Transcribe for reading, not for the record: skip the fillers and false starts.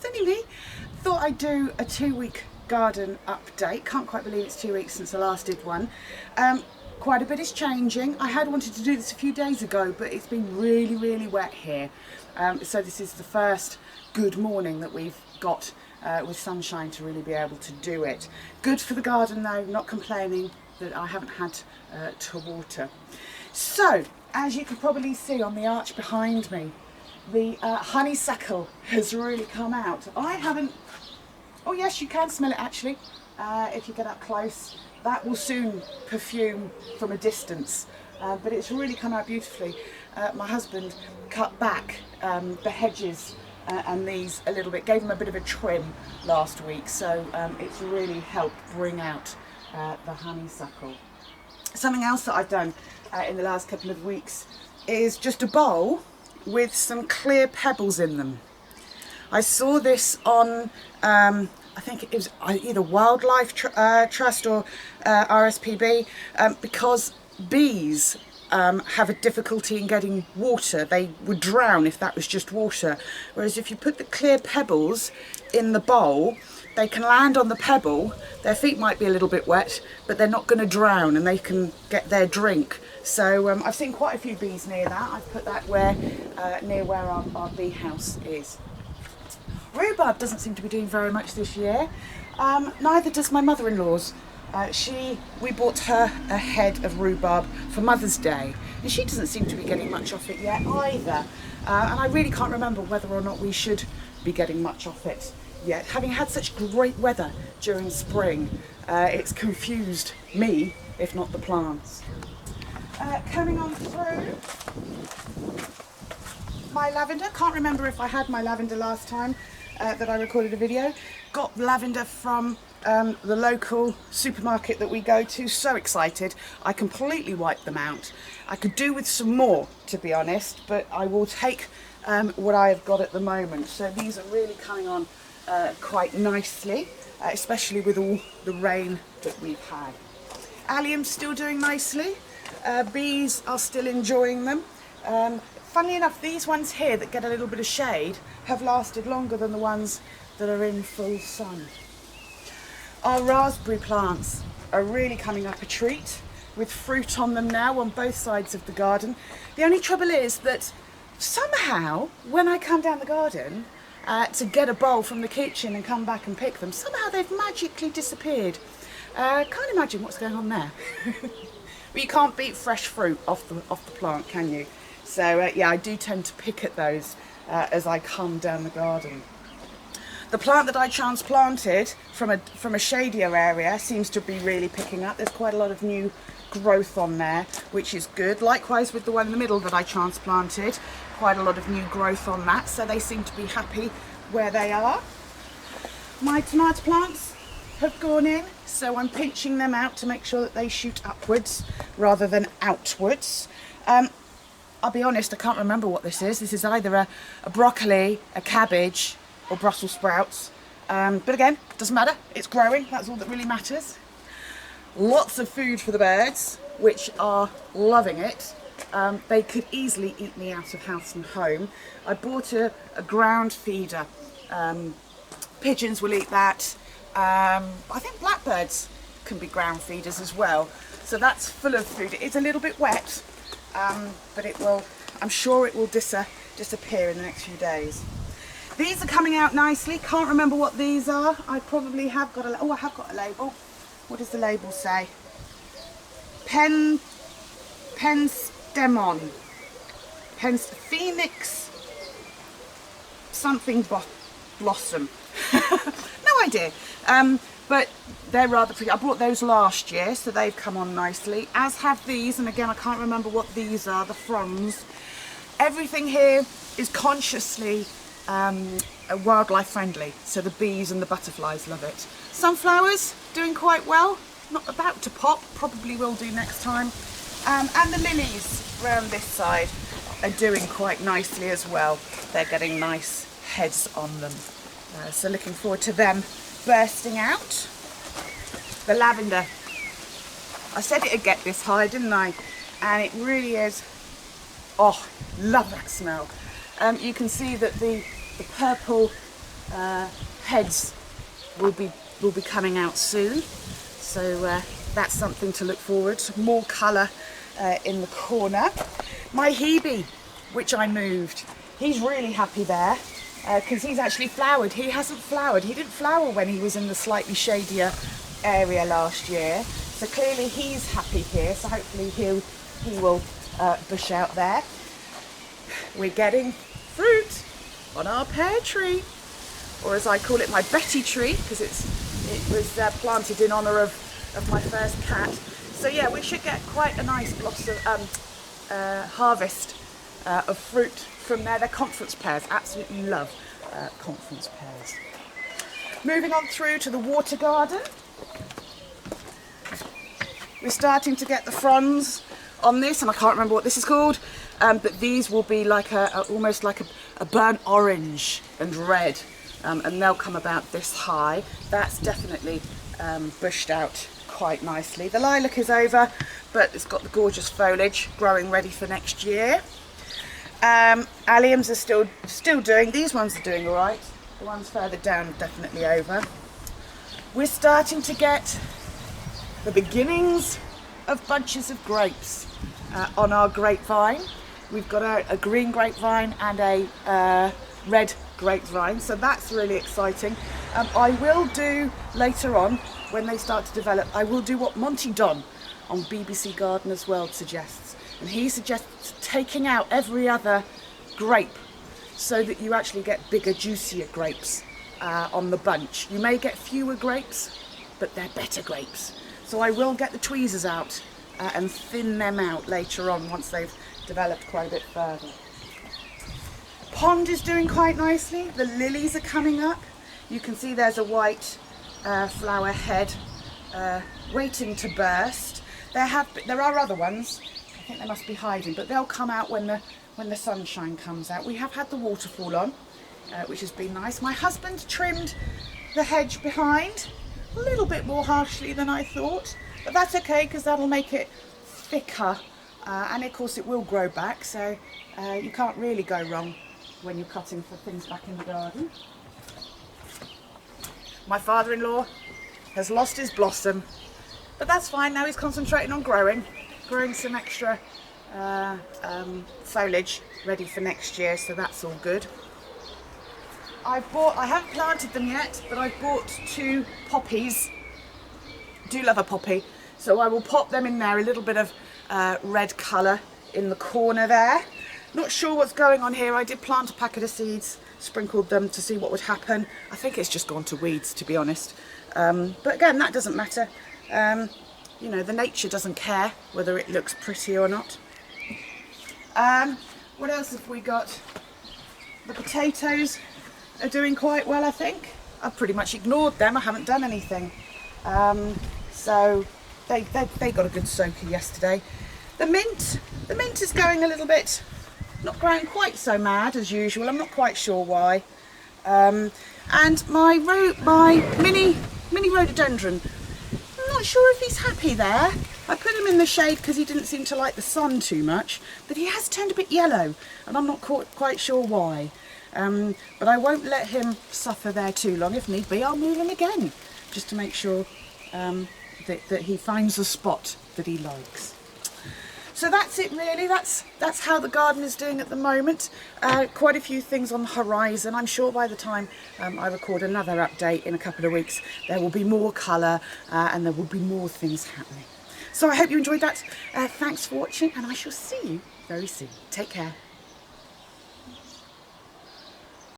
it's only me. Thought I'd do a 2-week garden update. Can't quite believe it's 2 weeks since I last did one. Quite a bit is changing. I had wanted to do this a few days ago, but it's been really wet here. So this is the first good morning that we've got with sunshine to really be able to do it. Good for the garden though, not complaining that I haven't had to water. So, as you can probably see on the arch behind me, the honeysuckle has really come out. I haven't, oh yes, you can smell it actually, if you get up close. That will soon perfume from a distance, but it's really come out beautifully. My husband cut back the hedges and these a little bit, gave them a bit of a trim last week, so it's really helped bring out the honeysuckle. Something else that I've done in the last couple of weeks is just a bowl with some clear pebbles in them. I saw this on I think it was either Wildlife Trust or RSPB, because bees have a difficulty in getting water. They would drown if that was just water. Whereas if you put the clear pebbles in the bowl, they can land on the pebble, their feet might be a little bit wet, but they're not going to drown and they can get their drink. So I've seen quite a few bees near that. I've put that near where our bee house is. Rhubarb doesn't seem to be doing very much this year. Neither does my mother-in-law's. We bought her a head of rhubarb for Mother's Day, and she doesn't seem to be getting much off it yet either. And I really can't remember whether or not we should be getting much off it yet. Having had such great weather during spring, it's confused me, if not the plants. Coming on through, my lavender. Can't remember if I had my lavender last time that I recorded a video. Got lavender from the local supermarket that we go to. So excited. I completely wiped them out. I could do with some more, to be honest, but I will take what I have got at the moment. So these are really coming on quite nicely, especially with all the rain that we've had. Allium's still doing nicely. Bees are still enjoying them. Funnily enough, these ones here that get a little bit of shade have lasted longer than the ones that are in full sun. Our raspberry plants are really coming up a treat, with fruit on them now on both sides of the garden. The only trouble is that somehow, when I come down the garden to get a bowl from the kitchen and come back and pick them, somehow they've magically disappeared. Can't imagine what's going on there. But you can't beat fresh fruit off the plant, can you? So yeah, I do tend to pick at those as I come down the garden. The plant that I transplanted from a shadier area seems to be really picking up. There's quite a lot of new growth on there, which is good. Likewise with the one in the middle that I transplanted, quite a lot of new growth on that, so they seem to be happy where they are. My tomato plants have gone in, so I'm pinching them out to make sure that they shoot upwards rather than outwards. I'll be honest, I can't remember what this is. This is either a broccoli, a cabbage, or Brussels sprouts. But again, doesn't matter, it's growing, that's all that really matters. Lots of food for the birds, which are loving it. They could easily eat me out of house and home. I bought a ground feeder. Pigeons will eat that. I think blackbirds can be ground feeders as well. So that's full of food. It is a little bit wet, but it will, I'm sure it will disappear in the next few days. These are coming out nicely. Can't remember what these are. I probably have got a, oh, I have got a label. What does the label say? Penstemon. Phoenix something blossom. No idea. But they're rather pretty. I bought those last year, so they've come on nicely, as have these, and again I can't remember what these are, the fronds. Everything here is consciously wildlife friendly, so the bees and the butterflies love it. Sunflowers doing quite well, not about to pop, probably will do next time. And the lilies around this side are doing quite nicely as well. They're getting nice heads on them. So looking forward to them bursting out. The lavender. I said it'd get this high, didn't I? And it really is. Oh, love that smell. You can see that the purple heads will be coming out soon. So that's something to look forward to. More colour in the corner. My Hebe, which I moved, he's really happy there because he's actually flowered. He hasn't flowered. He didn't flower when he was in the slightly shadier area last year. So clearly he's happy here. So hopefully he will bush out there. We're getting fruit on our pear tree, or as I call it, my Betty tree, because it was planted in honour of my first cat. So yeah, we should get quite a nice blossom harvest of fruit from there. They're conference pears. Absolutely love conference pears. Moving on through to the water garden. We're starting to get the fronds on this, and I can't remember what this is called, but these will be like almost like a burnt orange and red, and they'll come about this high. That's definitely bushed out quite nicely. The lilac is over, but it's got the gorgeous foliage growing ready for next year. Alliums are still doing. These ones are doing all right. The ones further down are definitely over. We're starting to get the beginnings of bunches of grapes on our grapevine. We've got a green grapevine and a red grapevine, so that's really exciting. I will do later on, when they start to develop, I will do what Monty Don on BBC Gardener's World suggests, and he suggests taking out every other grape so that you actually get bigger, juicier grapes on the bunch. You may get fewer grapes, but they're better grapes. So I will get the tweezers out and thin them out later on once they've developed quite a bit further. Pond is doing quite nicely. The lilies are coming up. You can see there's a white flower head waiting to burst. There are other ones. I think they must be hiding, but they'll come out when the sunshine comes out. We have had the waterfall on, which has been nice. My husband trimmed the hedge behind a little bit more harshly than I thought, but that's okay because that'll make it thicker, and of course it will grow back, so you can't really go wrong when you're cutting for things back in the garden. My father-in-law has lost his blossom, but that's fine. Now he's concentrating on growing some extra foliage ready for next year, so that's all good. I haven't planted them yet, but I've bought 2 poppies. Do love a poppy, so I will pop them in there. A little bit of red colour in the corner there. Not sure what's going on here. I did plant a packet of seeds, sprinkled them to see what would happen. I think it's just gone to weeds, to be honest. But again, that doesn't matter. You know, the nature doesn't care whether it looks pretty or not. What else have we got? The potatoes are doing quite well, I think. I've pretty much ignored them. I haven't done anything. So they got a good soaker yesterday. The mint is going a little bit, not growing quite so mad as usual. I'm not quite sure why. And my mini rhododendron, I'm not sure if he's happy there. I put him in the shade because he didn't seem to like the sun too much, but he has turned a bit yellow, and I'm not quite sure why. But I won't let him suffer there too long. If need be, I'll move him again, just to make sure that he finds a spot that he likes. So that's it really. That's how the garden is doing at the moment. Quite a few things on the horizon. I'm sure by the time I record another update in a couple of weeks, there will be more colour and there will be more things happening. So I hope you enjoyed that. Thanks for watching, and I shall see you very soon. Take care.